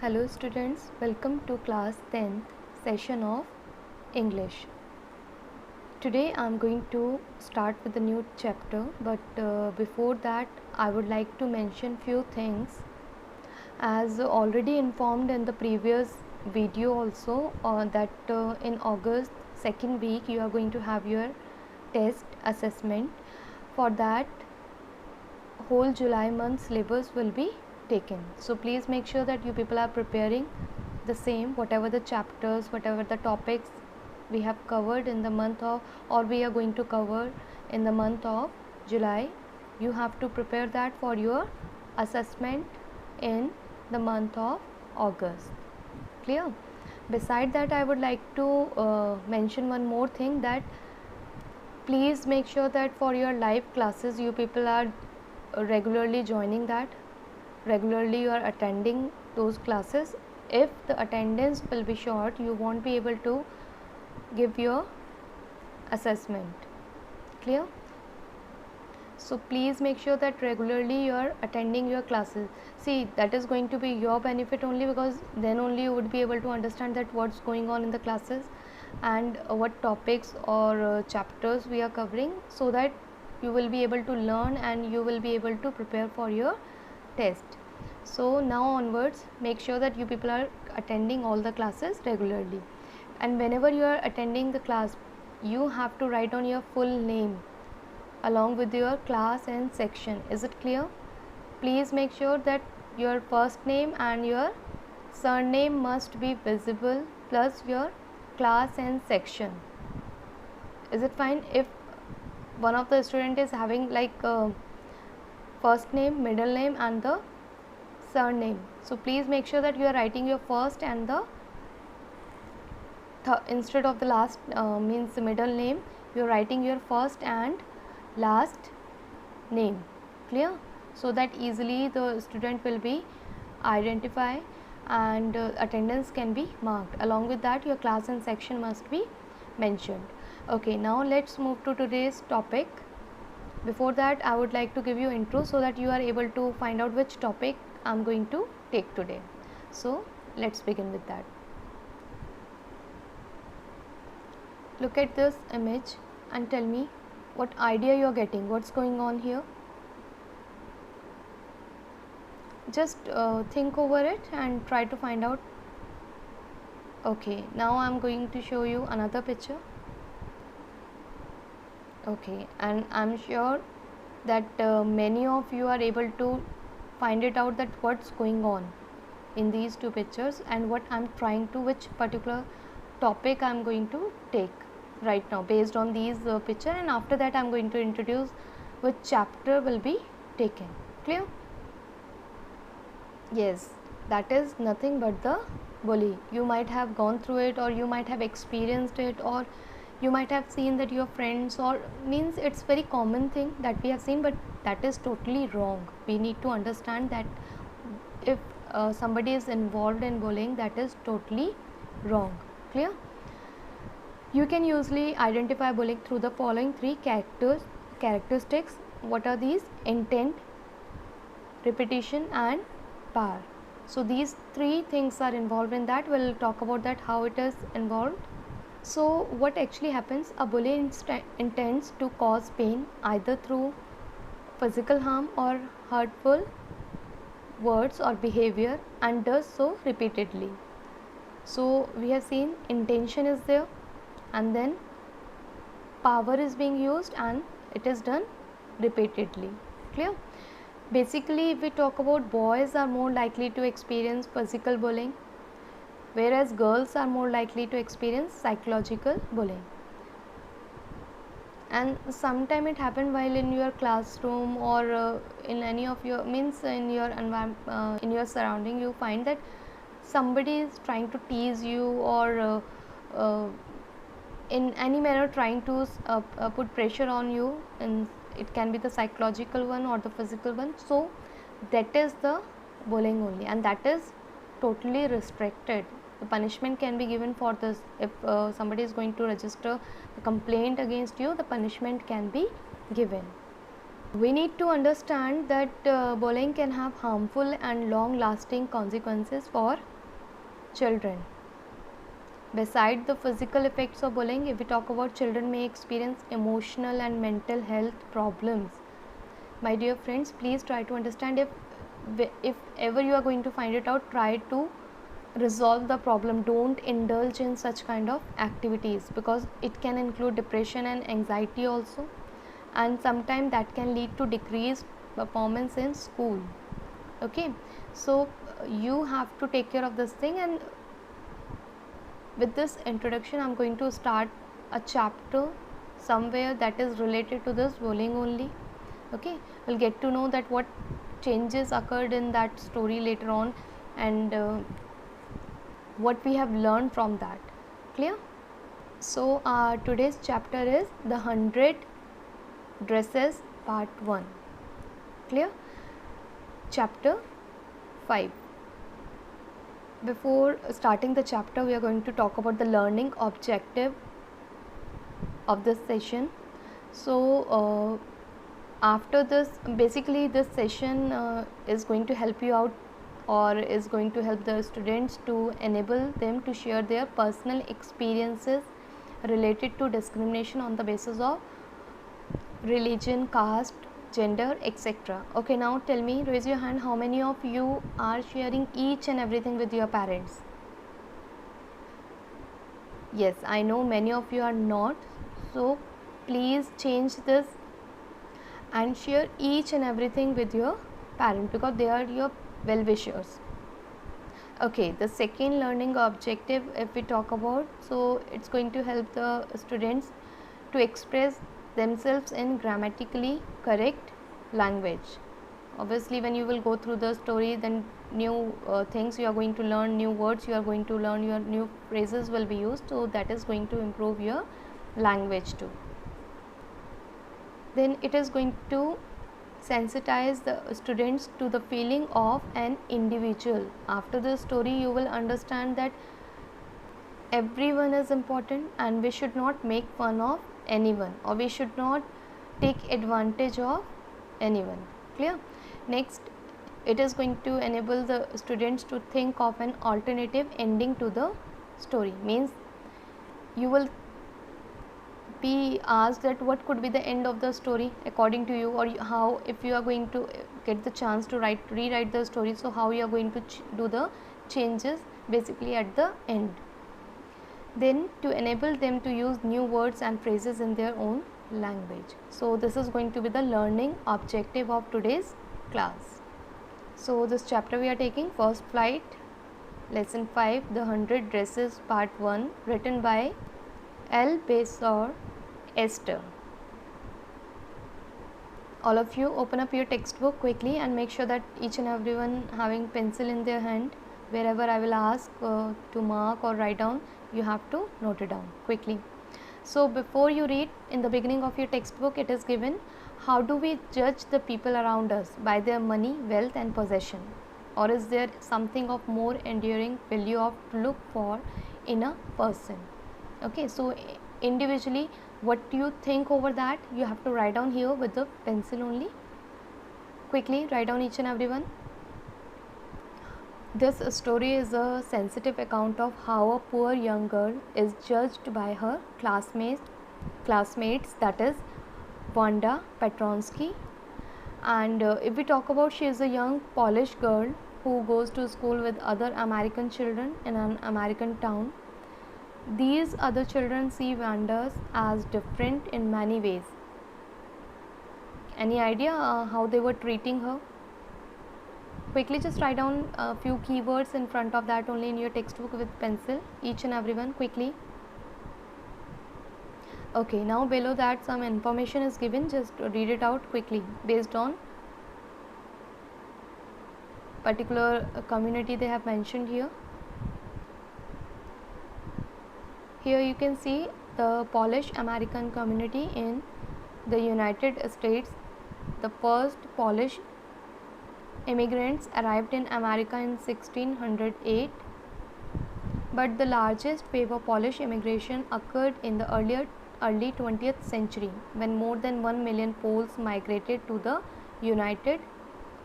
Hello students, welcome to class 10th session of English. Today I am going to start with a new chapter, but before that I would like to mention few things. As already informed in the previous video also, that in August second week you are going to have your test assessment. For that, whole July month syllabus will be taken. So please make sure that you people are preparing the same, whatever the chapters, whatever the topics we have covered in the month of, or we are going to cover in the month of July, you have to prepare that for your assessment in the month of August. Clear? Beside that, I would like to mention one more thing, that please make sure that for your live classes you people are regularly joining that, regularly you are attending those classes. If the attendance will be short, you won't be able to give your assessment. Clear? So please make sure that regularly you are attending your classes. See, that is going to be your benefit only, because then only you would be able to understand that what's going on in the classes and what topics or chapters we are covering, so that you will be able to learn and you will be able to prepare for your test. So now onwards, make sure that you people are attending all the classes regularly, and whenever you are attending the class, you have to write on your full name along with your class and section. Is it clear? Please make sure that your first name and your surname must be visible, plus your class and section. Is it fine? If one of the student is having like first name, middle name and the surname, so please make sure that you are writing your first and the instead of the last means the middle name, you are writing your first and last name. Clear? So that easily the student will be identify and attendance can be marked. Along with that, your class and section must be mentioned. Okay, now let's move to today's topic. Before that, I would like to give you intro so that you are able to find out which topic I am going to take today. So let's begin with that. Look at this image and tell me what idea you are getting, what's going on here. Just think over it and try to find out. Okay, now I am going to show you another picture. Okay, and I am sure that many of you are able to find it out that what's going on in these two pictures and what I am trying to, which particular topic I am going to take right now based on these picture, and after that I am going to introduce which chapter will be taken. Clear? Yes, that is nothing but the bully. You might have gone through it, or you might have experienced it, or you might have seen that your friends, or means it's very common thing that we have seen, but that is totally wrong. We need to understand that if somebody is involved in bullying, that is totally wrong. Clear? You can usually identify bullying through the following three characteristics. What are these? Intent, repetition and power. So these three things are involved in that. We'll talk about that, how it is involved. So what actually happens? A bully intends to cause pain either through physical harm or hurtful words or behavior, and does so repeatedly. So we have seen intention is there, and then power is being used, and it is done repeatedly. Clear? Basically, if we talk about, boys are more likely to experience physical bullying, whereas girls are more likely to experience psychological bullying. And sometime it happened while in your classroom or in any of your means in your environment, in your surrounding, you find that somebody is trying to tease you, or in any manner trying to put pressure on you, and it can be the psychological one or the physical one. So that is the bullying only, and that is totally restricted. The punishment can be given for this. If somebody is going to register the complaint against you, the punishment can be given. We need to understand that bullying can have harmful and long lasting consequences for children. Beside the physical effects of bullying, if we talk about, children may experience emotional and mental health problems. My dear friends, please try to understand, if ever you are going to find it out, try to resolve the problem. Don't indulge in such kind of activities, because it can include depression and anxiety also, and sometimes that can lead to decreased performance in school. Okay, so you have to take care of this thing. And with this introduction, I'm going to start a chapter somewhere that is related to this bullying only. Okay, we'll get to know that what changes occurred in that story later on, and what we have learned from that. Clear? So today's chapter is the 100 dresses part 1. Clear? Chapter 5. Before starting the chapter, we are going to talk about the learning objective of this session. So after this, basically this session is going to help you out, or is going to help the students to enable them to share their personal experiences related to discrimination on the basis of religion, caste, gender, etc. Okay, now tell me, raise your hand, how many of you are sharing each and everything with your parents? Yes, I know many of you are not. So please change this and share each and everything with your parent, because they are your well wishers. Okay, the second learning objective, if we talk about, so it's going to help the students to express themselves in grammatically correct language. Obviously, when you will go through the story, then new things you are going to learn, new words you are going to learn, your new phrases will be used, so that is going to improve your language too. Then it is going to sensitize the students to the feeling of an individual. After the story, you will understand that everyone is important, and we should not make fun of anyone, or we should not take advantage of anyone. Clear? Next, it is going to enable the students to think of an alternative ending to the story. Means you will be asked that what could be the end of the story according to you, or how, if you are going to get the chance to rewrite the story, so how you are going to do the changes basically at the end. Then to enable them to use new words and phrases in their own language. So this is going to be the learning objective of today's class. So this chapter we are taking, First Flight, lesson 5, the 100 dresses part 1, written by L. Besor Esther. All of you open up your textbook quickly and make sure that each and everyone having pencil in their hand. Wherever I will ask to mark or write down, you have to note it down quickly. So before you read, in the beginning of your textbook it is given, how do we judge the people around us? By their money, wealth and possession, or is there something of more enduring value of look for in a person? Okay, so individually what do you think over that, you have to write down here with the pencil only. Quickly write down each and everyone. This story is a sensitive account of how a poor young girl is judged by her classmates, that is Wanda Petronsky. And if we talk about, she is a young Polish girl who goes to school with other American children in an American town. These other children see Wanda as different in many ways. Any idea how they were treating her? Quickly just write down a few keywords in front of that only in your textbook with pencil, each and everyone, quickly. Okay, now below that some information is given, just read it out quickly based on particular community they have mentioned here. Here you can see the Polish American community in the United States. The first Polish immigrants arrived in America in 1608, but the largest wave of Polish immigration occurred in the earlier early 20th century when more than 1 million Poles migrated to the United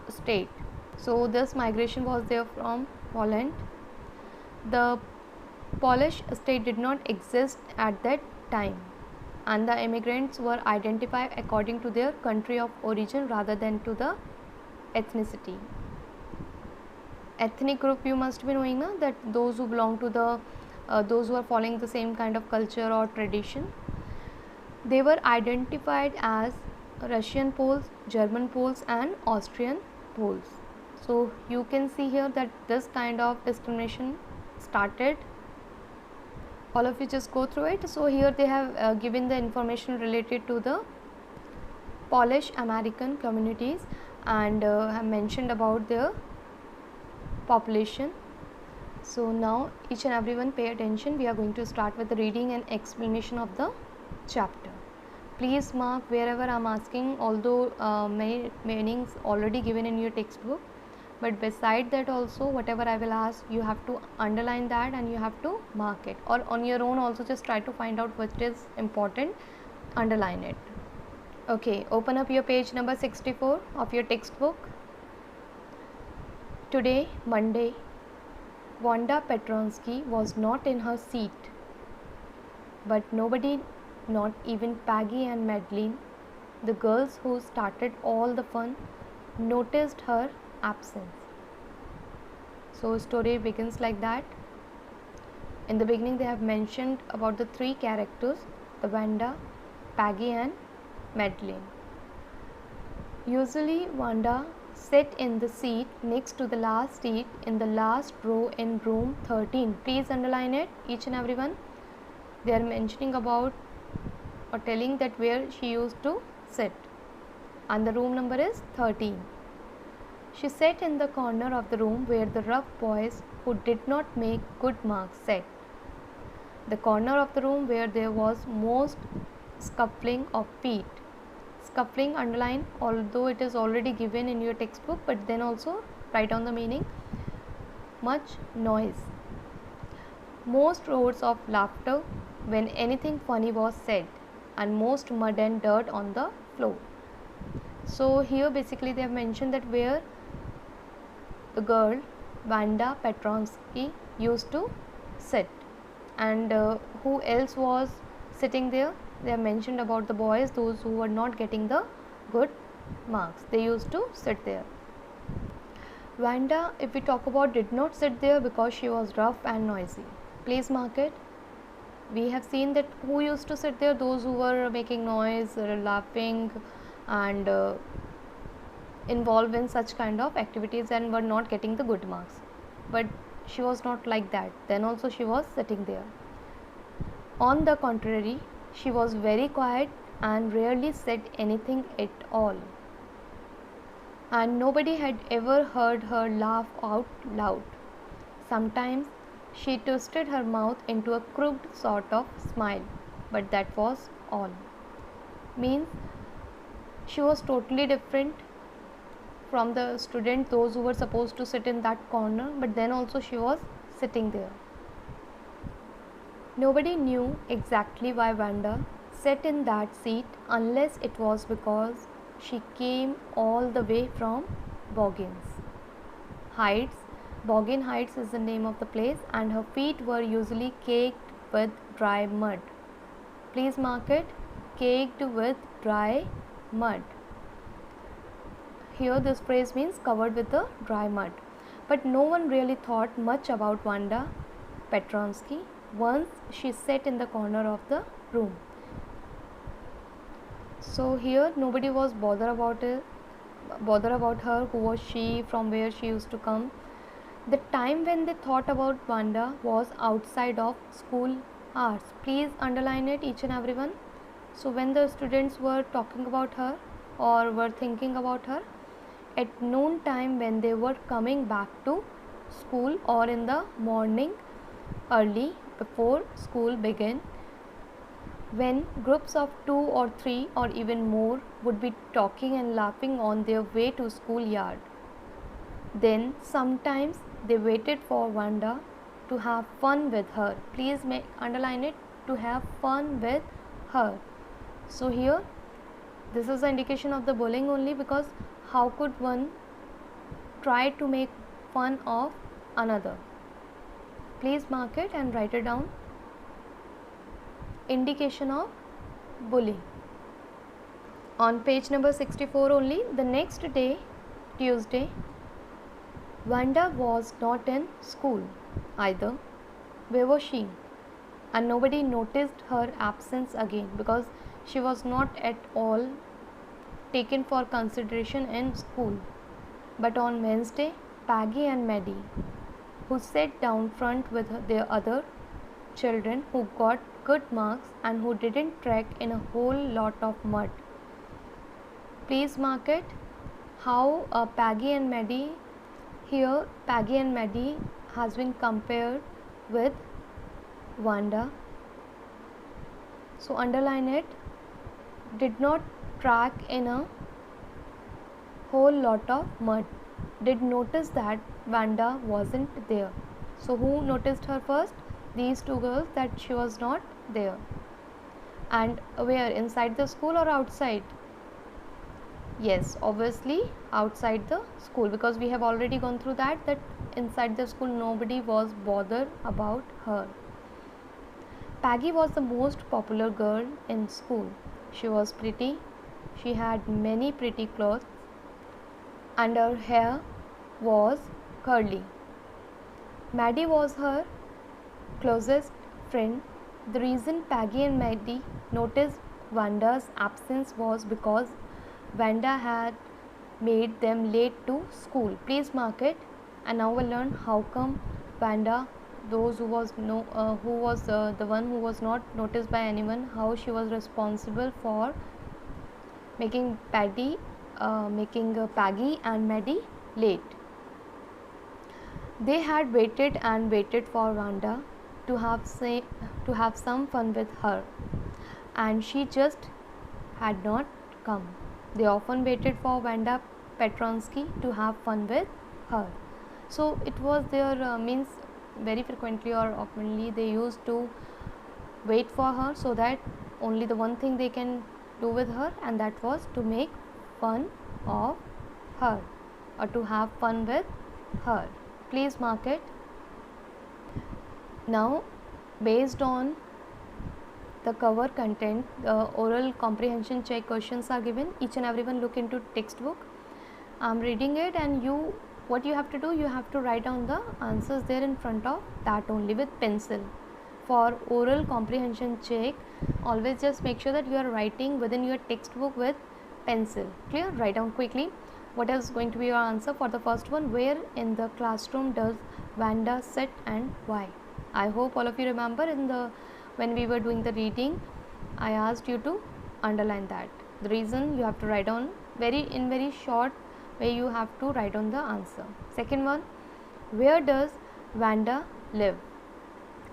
States. So this migration was there from Poland. The Polish state did not exist at that time, and the immigrants were identified according to their country of origin rather than to the ethnicity. Ethnic group, you must be knowing na, that those who belong to the those who are following the same kind of culture or tradition. They were identified as Russian Poles, German Poles and Austrian Poles. So you can see here that this kind of discrimination started. All of you just go through it. So here they have given the information related to the Polish American communities and have mentioned about their population. So now each and everyone pay attention. We are going to start with the reading and explanation of the chapter. Please mark wherever I am asking, although many meanings already given in your textbook, but beside that also whatever I will ask, you have to underline that and you have to mark it, or on your own also just try to find out what is important, underline it. Okay, open up your page number 64 of your textbook. Today, Monday, Wanda Petronsky was not in her seat, but nobody, not even Peggy and Madeline, the girls who started all the fun, noticed her absence. So story begins like that. In the beginning they have mentioned about the three characters, the Wanda, Peggy and Madeline. Usually Wanda sat in the seat next to the last seat in the last row in room 13. Please underline it, each and everyone. They are mentioning about or telling that where she used to sit, and the room number is 13. She sat in the corner of the room where the rough boys who did not make good marks sat. The corner of the room where there was most scuffling of feet. Scuffling, underline, although it is already given in your textbook, but then also write down the meaning. Much noise. Most roars of laughter when anything funny was said, and most mud and dirt on the floor. So here basically they have mentioned that where the girl Wanda Petronsky used to sit, and who else was sitting there. They have mentioned about the boys, those who were not getting the good marks, they used to sit there. Wanda, if we talk about, did not sit there because she was rough and noisy. Please mark it. We have seen that who used to sit there, those who were making noise, laughing and involved in such kind of activities and were not getting the good marks. But she was not like that. Then also she was sitting there. On the contrary, she was very quiet and rarely said anything at all. And nobody had ever heard her laugh out loud. Sometimes she twisted her mouth into a crooked sort of smile, but that was all. Means she was totally different from the student, those who were supposed to sit in that corner, but then also she was sitting there. Nobody knew exactly why Wanda sat in that seat unless it was because she came all the way from Boggins Heights. Boggin Heights is the name of the place, and her feet were usually caked with dry mud. Please mark it, caked with dry mud. Here this phrase means covered with the dry mud. But no one really thought much about Wanda Petronsky once she sat in the corner of the room. So here nobody was bother about her, who was she, from where she used to come. The time when they thought about Wanda was outside of school hours. Please underline it, each and everyone. So when the students were talking about her or were thinking about her at noon time, when they were coming back to school, or in the morning early before school began, when groups of 2 or 3 or even more would be talking and laughing on their way to schoolyard. Then sometimes they waited for Wanda to have fun with her. Please underline it, to have fun with her. So here this is the indication of the bullying only, because how could one try to make fun of another? Please mark it and write it down. Indication of bullying. On page number 64 only, the next day, Tuesday, Wanda was not in school either. Where was she? And nobody noticed her absence again, because she was not at all taken for consideration in school. But on Wednesday, Peggy and Maddie, who sat down front with their other children who got good marks and who didn't trek in a whole lot of mud. Please mark it. How Peggy and Maddie, here Peggy and Maddie has been compared with Wanda. So underline it. Did not track in a whole lot of mud. Did notice that Wanda wasn't there. So who noticed her first? These two girls, that she was not there. And where? Inside the school or outside? Yes, obviously outside the school, because we have already gone through that inside the school nobody was bothered about her. Peggy was the most popular girl in school. She was pretty. She had many pretty clothes and her hair was curly. Maddie was her closest friend. The reason Peggy and Maddie noticed Wanda's absence was because Wanda had made them late to school. Please mark it. And now we'll learn how come Wanda, those who was the one who was not noticed by anyone, how she was responsible for making Peggy and Maddie late. They had waited and waited for Wanda to have some fun with her, and she just had not come. They often waited for Wanda Petronsky to have fun with her. So it was their means very frequently or oftenly they used to wait for her, so that only the one thing they can do with her, and that was to make fun of her or to have fun with her. Please mark it. Now, based on the cover content, the oral comprehension check questions are given. Each and everyone look into textbook. I'm reading it, and what you have to do, you have to write down the answers there in front of that only with pencil. For oral comprehension check, always just make sure that you are writing within your textbook with pencil. Clear? Write down quickly. What is going to be your answer for the first one? Where in the classroom does Wanda sit and why? I hope all of you remember when we were doing the reading, I asked you to underline that. The reason you have to write down in very short way, you have to write down the answer. Second one, where does Wanda live?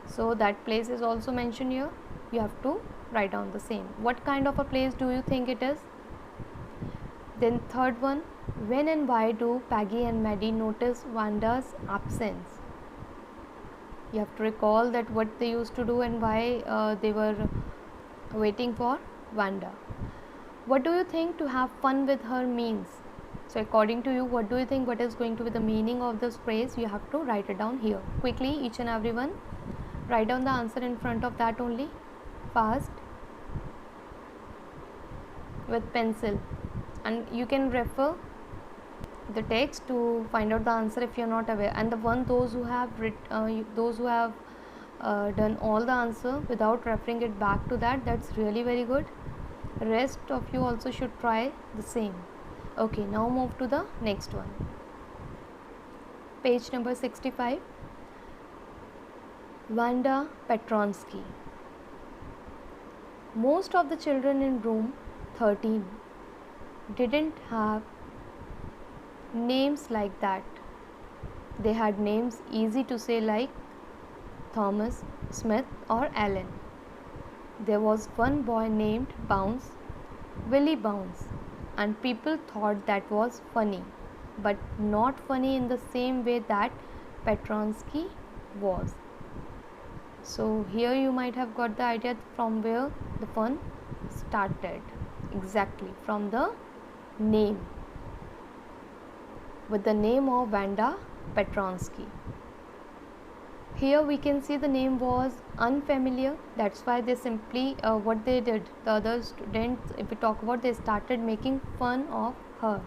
So that place is also mentioned here. You have to write down the same. What kind of a place do you think it is? Then third one, when and why do Peggy and Maddie notice Wanda's absence? You have to recall that what they used to do and why they were waiting for Wanda. What do you think to have fun with her means? So according to you, what do you think, what is going to be the meaning of this phrase? You have to write it down here. Quickly, each and everyone, write down the answer in front of that only. Fast. With pencil. And you can refer the text to find out the answer if you are not aware. And those who have done all the answer without referring it back to that's really very good. Rest of you also should try the same. Okay, now move to the next one. Page number 65. Wanda Petronsky. Most of the children in room 13 didn't have names like that. They had names easy to say like Thomas, Smith or Allen. There was one boy named Bounce, Willie Bounce, and people thought that was funny, but not funny in the same way that Petronsky was. So here you might have got the idea from where the fun started. Exactly, from the name, with the name of Wanda Petronsky. Here we can see the name was unfamiliar, that's why they simply what they did, the other students, if we talk about, they started making fun of her.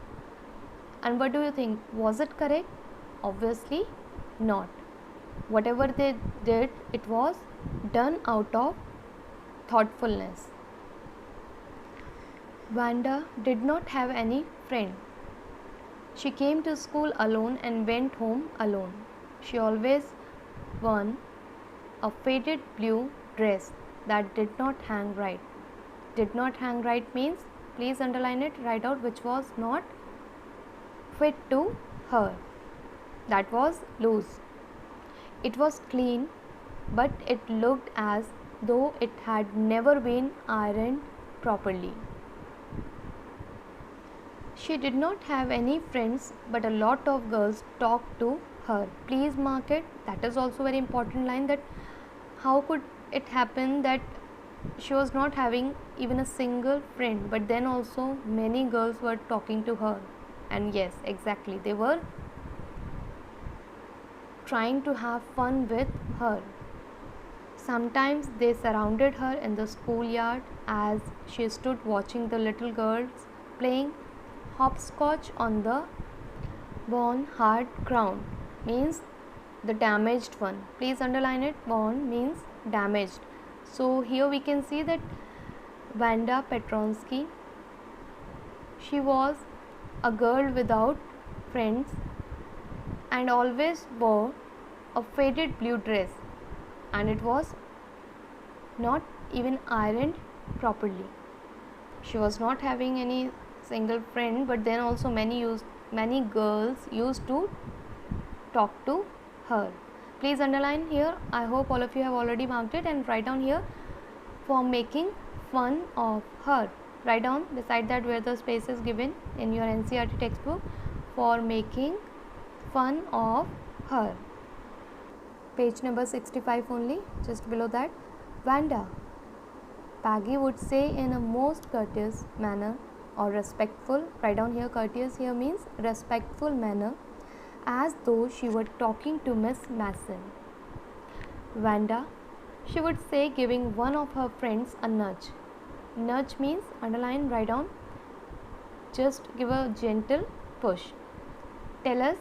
And what do you think, was it correct? Obviously not. Whatever they did, it was done out of thoughtfulness. Wanda did not have any friend. She came to school alone and went home alone. She always wore a faded blue dress that did not hang right. Did not hang right means, please underline it, write out, which was not fit to her. That was loose. It was clean, but it looked as though it had never been ironed properly. She did not have any friends, but a lot of girls talked to her. Please mark it. That is also very important line, that how could it happen that she was not having even a single friend, but then also many girls were talking to her. And yes, exactly, they were trying to have fun with her. Sometimes they surrounded her in the schoolyard as she stood watching the little girls playing hopscotch on the worn hard ground, means the damaged one. Please underline it, worn means damaged. So here we can see that Wanda Petronsky, she was a girl without friends and always wore a faded blue dress, and it was not even ironed properly. She was not having any single friend, but then also many girls used to talk to her. Please underline here. I hope all of you have already marked it, and write down here, for making fun of her. Write down beside that where the space is given in your NCERT textbook, for making fun of her. Page number 65 only, just below that. Wanda, Peggy would say in a most courteous manner or respectful, write down here, courteous here means respectful manner, as though she were talking to Miss Mason. Wanda, she would say, giving one of her friends a nudge. Nudge means, underline, write down, just give a gentle push. Tell us,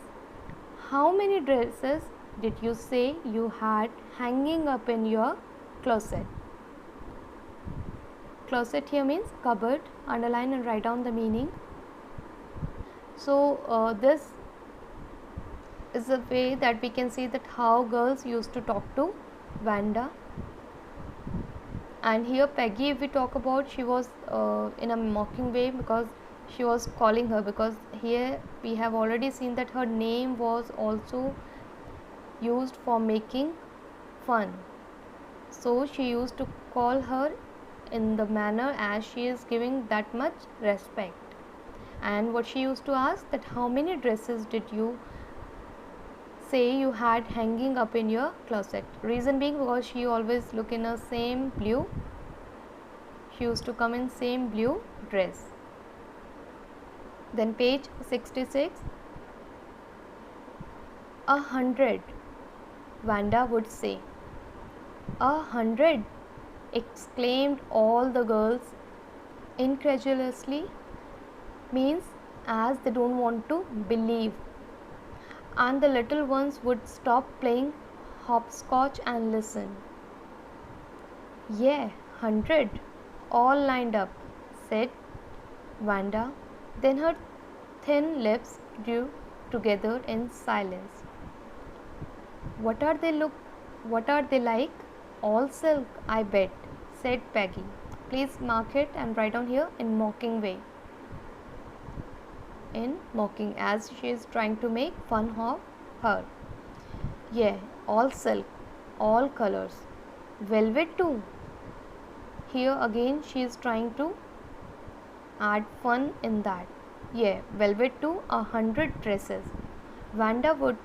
how many dresses did you say you had hanging up in your closet? Closet here means cupboard. Underline and write down the meaning. So this is the way that we can see that how girls used to talk to Wanda. And here Peggy, if we talk about, she was in a mocking way, because she was calling her, because here we have already seen that her name was also used for making fun. So she used to call her in the manner as she is giving that much respect. And what she used to ask, that how many dresses did you say you had hanging up in your closet? Reason being, because she always look in a same blue, she used to come in same blue dress. Then page 66, 100, Wanda would say. 100, exclaimed all the girls incredulously, means as they don't want to believe. And the little ones would stop playing hopscotch and listen. Yeah, 100, all lined up, said Wanda. Then her thin lips drew together in silence. What are they like? All silk, I bet, said Peggy. Please mark it and write down here, in mocking way. In mocking, as she is trying to make fun of her. Yeah, all silk, all colors. Velvet too. Here again she is trying to add fun in that. Yeah, velvet too, 100 dresses. Wanda would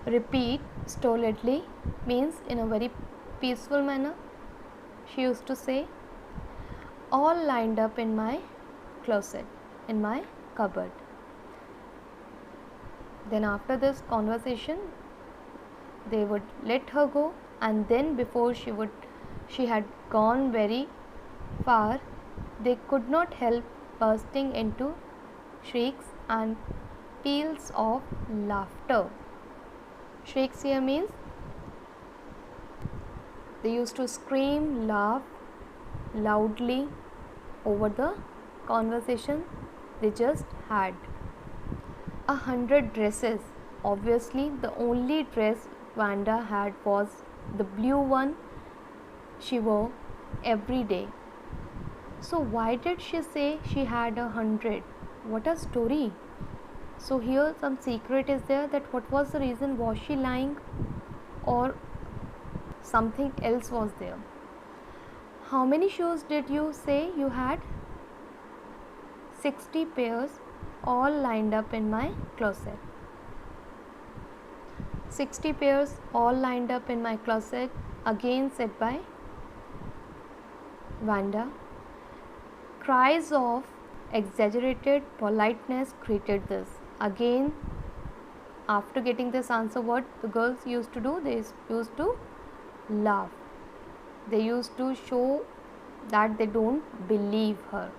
repeat stolidly, means in a very peaceful manner. She used to say, all lined up in my closet, in my cupboard. Then after this conversation, they would let her go, and then before she had gone very far, they could not help bursting into shrieks and peals of laughter. Shrieks here means they used to scream, laugh loudly over the conversation they just had. 100 dresses. Obviously, the only dress Wanda had was the blue one she wore every day. So, why did she say she had 100? What a story! So, here some secret is there, that what was the reason? Was she lying or something else was there? How many shoes did you say you had? 60 pairs, all lined up in my closet. 60 pairs all lined up in my closet, again said by Wanda. Cries of exaggerated politeness greeted this. Again, after getting this answer, what the girls used to do? They used to laugh. They used to show that they don't believe her.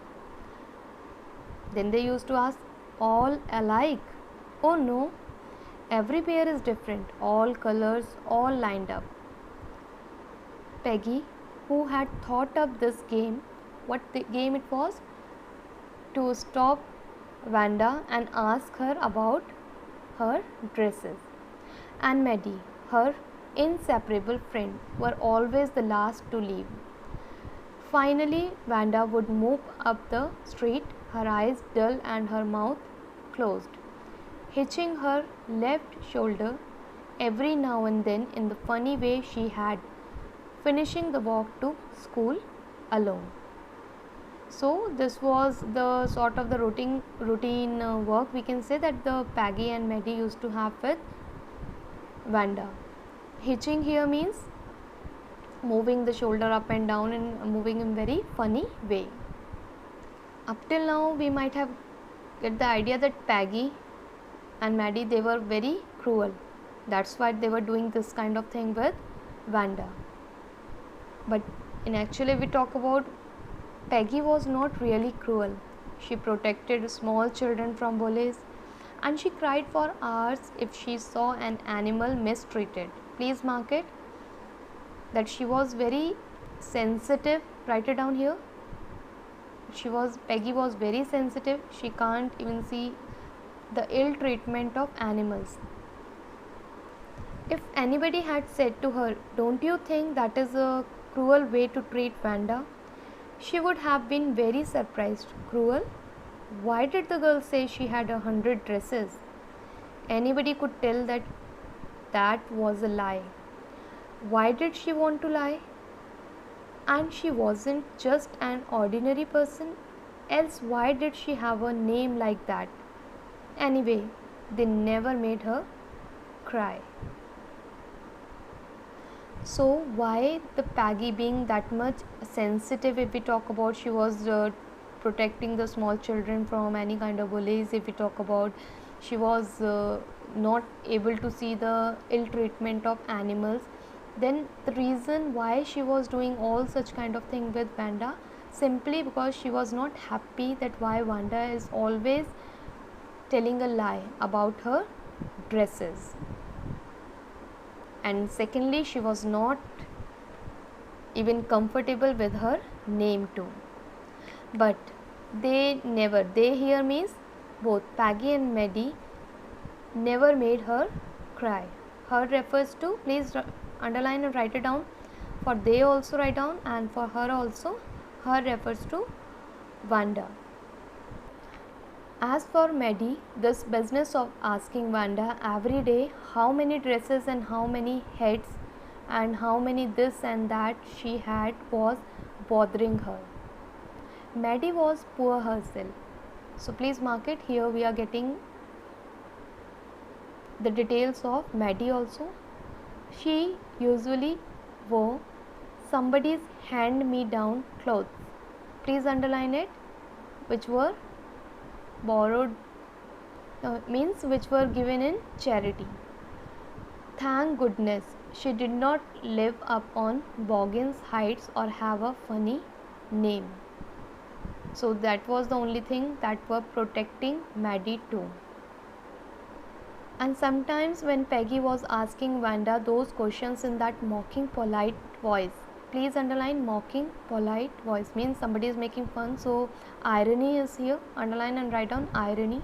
Then they used to ask, all alike? Oh no, every pair is different, all colors, all lined up. Peggy, who had thought up this game, what the game it was? To stop Wanda and ask her about her dresses. And Maddie, her inseparable friend, were always the last to leave. Finally, Wanda would move up the street, her eyes dull and her mouth closed, hitching her left shoulder every now and then in the funny way she had, finishing the walk to school alone. So this was the sort of the routine work, we can say, that the Peggy and Maddie used to have with Wanda. Hitching here means moving the shoulder up and down and moving in very funny way. Up till now we might have get the idea that Peggy and Maddie, they were very cruel. That's why they were doing this kind of thing with Wanda. But in actually we talk about, Peggy was not really cruel. She protected small children from bullies, and she cried for hours if she saw an animal mistreated. Please mark it that she was very sensitive. Write it down here. Peggy was very sensitive. She can't even see the ill treatment of animals. If anybody had said to her, don't you think that is a cruel way to treat Wanda? She would have been very surprised. Cruel? Why did the girl say she had 100 dresses? Anybody could tell that that was a lie. Why did she want to lie? And she wasn't just an ordinary person, else why did she have a name like that? Anyway, they never made her cry. So why the Peggy being that much sensitive? If we talk about, she was protecting the small children from any kind of bullies. If we talk about, she was not able to see the ill treatment of animals. Then the reason why she was doing all such kind of thing with Wanda, simply because she was not happy that why Wanda is always telling a lie about her dresses. And secondly, she was not even comfortable with her name too. But they here means both Peggy and Maddie never made her cry. Her refers to, please underline and write it down. For they also write down, and for her also, her refers to Wanda. As for Maddie, this business of asking Wanda every day how many dresses and how many heads and how many this and that she had was bothering her. Maddie was poor herself. So please mark it. Here we are getting the details of Maddie also. She usually wore somebody's hand-me-down clothes. Please underline it. Which were borrowed, means which were given in charity. Thank goodness she did not live up on Boggins Heights or have a funny name. So that was the only thing that were protecting Maddie too. And sometimes when Peggy was asking Wanda those questions in that mocking polite voice, please underline mocking polite voice, means somebody is making fun, so irony is here, underline and write down irony.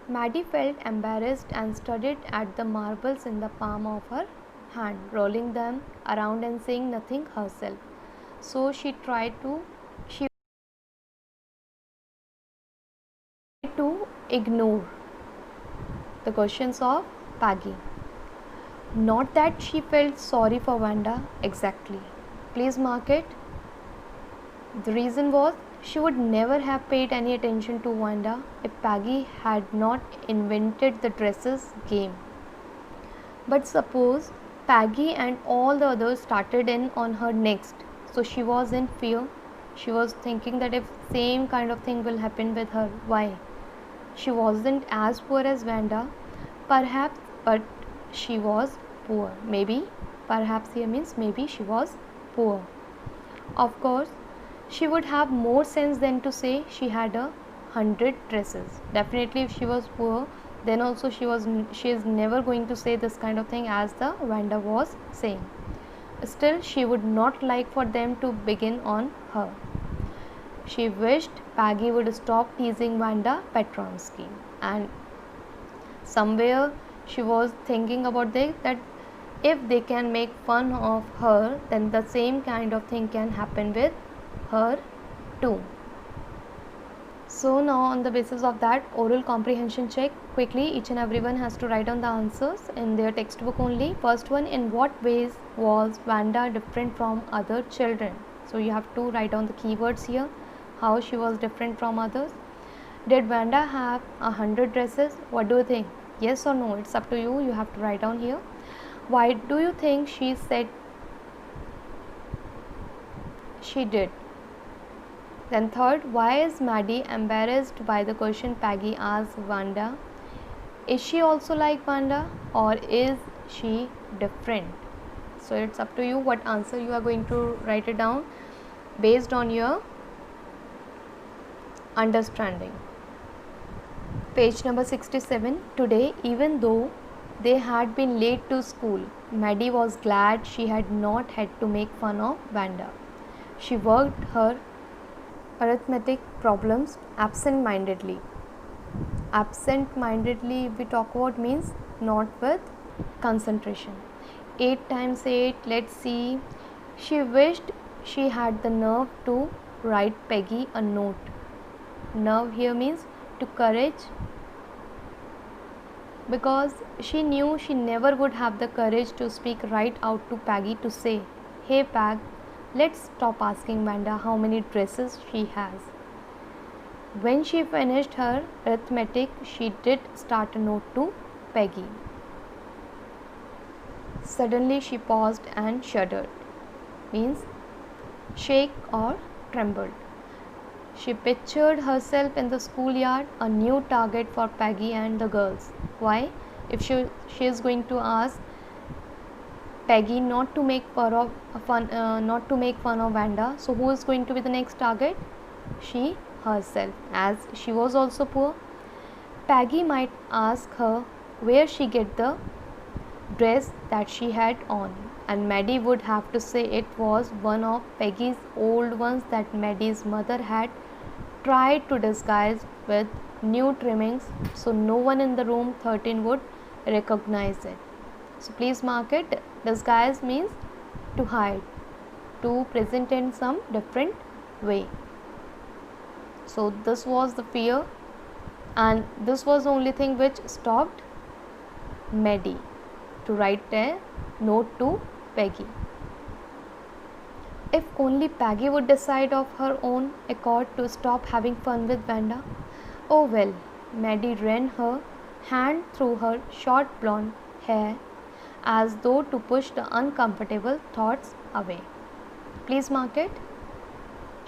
Maddie felt embarrassed and studied at the marbles in the palm of her hand, rolling them around and saying nothing herself. So she tried to ignore the questions of Peggy. Not that she felt sorry for Wanda exactly. Please mark it. The reason was she would never have paid any attention to Wanda if Peggy had not invented the dresses game. But suppose Peggy and all the others started in on her next, so she was in fear. She was thinking that if same kind of thing will happen with her, why? She wasn't as poor as Wanda, perhaps, but she was poor. Maybe, perhaps here means maybe she was poor. Of course, she would have more sense than to say she had 100 dresses. Definitely, if she was poor, then also she is never going to say this kind of thing as the Wanda was saying. Still, she would not like for them to begin on her. She wished Peggy would stop teasing Wanda Petronsky, and somewhere she was thinking about that if they can make fun of her, then the same kind of thing can happen with her too. So now on the basis of that oral comprehension check, quickly each and everyone has to write down the answers in their textbook only. First one, in what ways was Wanda different from other children? So you have to write down the keywords here, how she was different from others. Did Wanda have 100 dresses? What do you think? Yes or no? It's up to you. You have to write down here. Why do you think she said she did? Then third, why is Maddie embarrassed by the question Peggy asked Wanda? Is she also like Wanda or is she different? So it's up to you what answer you are going to write it down based on your understanding. Page number 67. Today, even though they had been late to school, Maddie was glad she had not had to make fun of Wanda. She worked her arithmetic problems absent-mindedly. Absent-mindedly we talk about means not with concentration. 8 times 8, let's see. She wished she had the nerve to write Peggy a note. Nerve here means to courage, because she knew she never would have the courage to speak right out to Peggy to say, "Hey Peg, let's stop asking Wanda how many dresses she has." When she finished her arithmetic, she did start a note to Peggy. Suddenly she paused and shuddered, means shake or trembled. She pictured herself in the schoolyard, a new target for Peggy and the girls. Why? If she is going to ask Peggy not to make fun of Wanda, so who is going to be the next target? She herself, as she was also poor. Peggy might ask her where she get the dress that she had on, and Maddie would have to say it was one of Peggy's old ones that Maddie's mother had tried to disguise with new trimmings, so no one in the room 13 would recognize it. So please mark it. Disguise means to hide, to present in some different way. So this was the fear, and this was the only thing which stopped Maddie to write a note to Peggy. If only Peggy would decide of her own accord to stop having fun with Wanda. Oh well, Maddie ran her hand through her short blonde hair as though to push the uncomfortable thoughts away. Please mark it.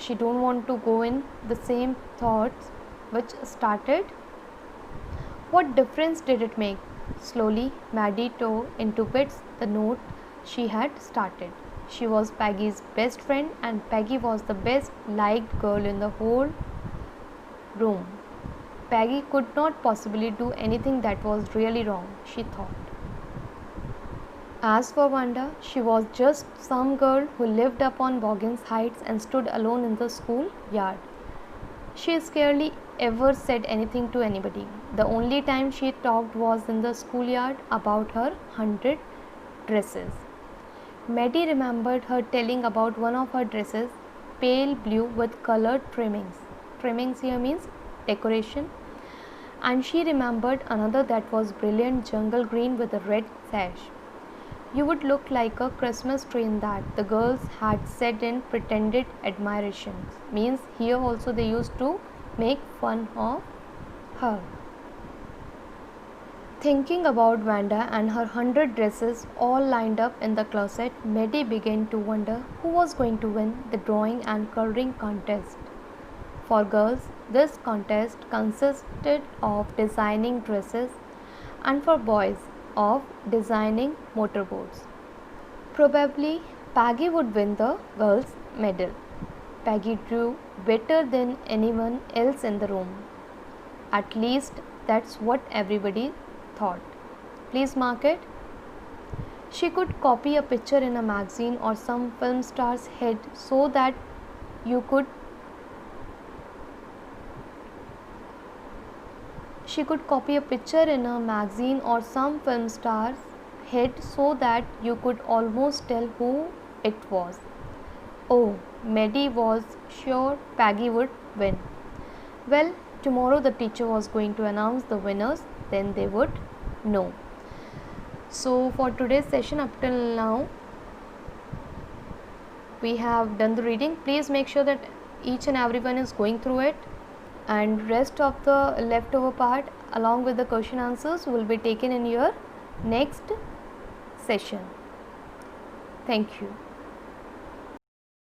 She don't want to go in the same thoughts which started. What difference did it make? Slowly, Maddie tore into bits the note she had started. She was Peggy's best friend, and Peggy was the best liked girl in the whole room. Peggy could not possibly do anything that was really wrong, she thought. As for Wanda, she was just some girl who lived up on Boggins Heights and stood alone in the school yard. She scarcely ever said anything to anybody. The only time she talked was in the schoolyard about her 100 dresses. Maddie remembered her telling about one of her dresses, pale blue with colored trimmings. Trimmings here means decoration. And she remembered another that was brilliant jungle green with a red sash. You would look like a Christmas tree in that, the girls had said in pretended admiration. Means here also they used to make fun of her. Thinking about Wanda and her 100 dresses all lined up in the closet, Maddie began to wonder who was going to win the drawing and coloring contest. For girls, this contest consisted of designing dresses, and for boys, of designing motorboats. Probably Peggy would win the girls' medal. Peggy drew better than anyone else in the room. At least that's what everybody thought. Please mark it. She could copy a picture in a magazine or some film star's head so that you could She could copy a picture in a magazine or some film star's head so that you could almost tell who it was. Oh, Maddie was sure Peggy would win. Well, tomorrow the teacher was going to announce the winners, then they would know. So, for today's session up till now, we have done the reading. Please make sure that each and everyone is going through it, and rest of the leftover part along with the question answers will be taken in your next session. Thank you.